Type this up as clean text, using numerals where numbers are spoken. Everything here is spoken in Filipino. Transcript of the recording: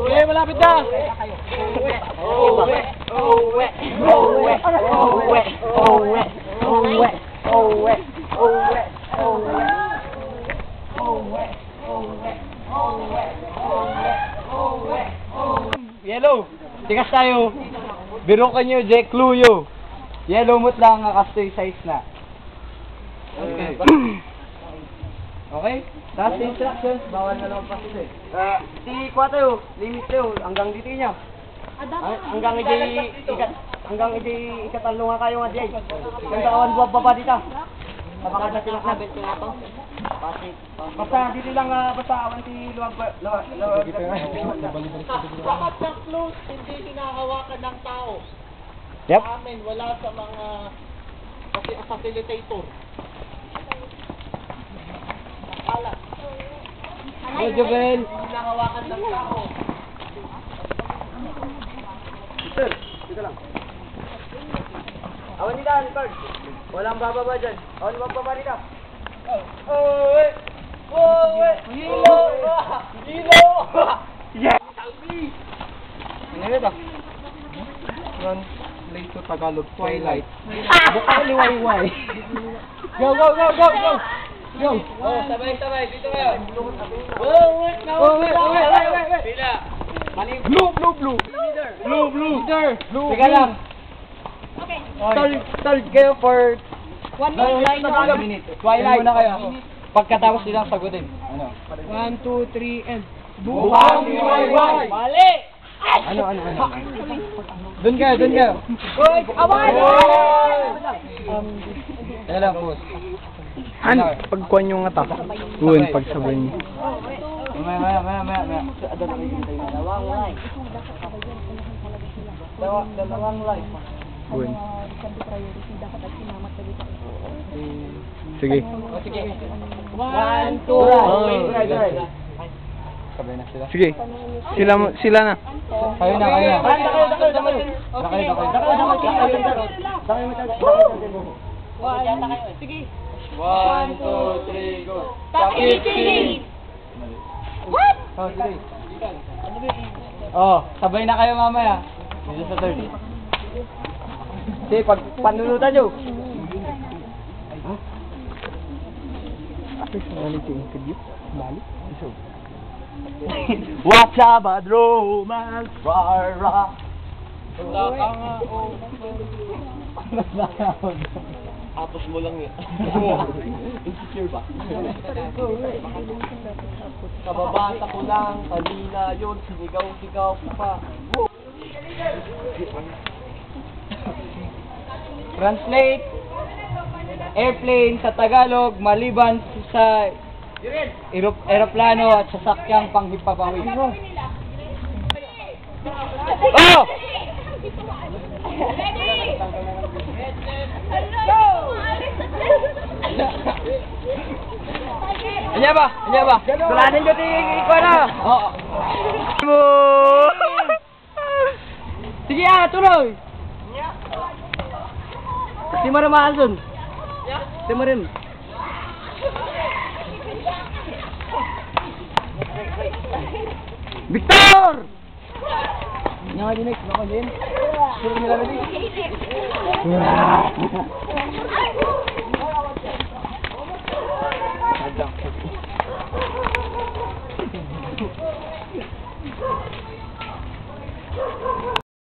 Okay, malapit na. Yellow, tikas tayo. Biro ka nyo, Jack Luyo. Yellow mo't lang ang kastoy size na. Okay. Okay? Tapos instructions, bawal na lang pasis eh. Si Kuwatayo, limit tayo, hanggang dito niya. Hanggang ikatalo nga kayo nga diay. Hanggang kawan buwag baba dito. Kapag na sila na bento nga to. Basta dito lang, basta awan si luwag. Dapat ng close, hindi hinahawakan ng tao. Yep. Sa amin, wala sa mga facilitator. Alat. Hey, Jovel. Hindi hinahawakan ng tao. Dito lang. Awan nila, Alfred. Walang bababa dyan. Awan bababa nila. Oh, wait. Hilo! Yes! Ano yun ito? Translate to Tagalog, Twilight. Bukang liwayway. Go! Go! Oh, sabay, dito kayo. Wait. Pila. Blue. Leader. Teka lang. Okay. Start kayo for 1 minute. Twilight muna kayo. Pagkatapos nilang sagutin. Ano? 1, 2, 3, and... Bukang liwayway. Mali! Ano? Doon kayo. Hoy, away! Teka lang, boss. Pagkuhan yung nga ta. Uwan, pagsabay niyo. Maya. Dalawang life. Uwan. Sige. Sige. 1, 2, Right. Sabay na sila. Sige. Sila na. Kayo na. Sige. 1, 2, 3, go. Takili! What? Oh, sige. Oh, sabay na kayo mamaya. Dito sa third. Sige, pag panunutan nyo. What's up, bad romance, rara. Wala ka nga, Tapos mo lang eh. Insecure ba? Kababata ko lang, kanina yun, sinigaw-sigaw pa. Translate airplane sa Tagalog maliban sa eroplano at sasakyang panghipabawi. Oh! Ready? Go! Anya ba? Sulanin ko ikaw na. Oo. Sige tuloy. Si Marama Alson. Si Marin. Victor! Yang lagi next, nak din. Suruh nila lagi.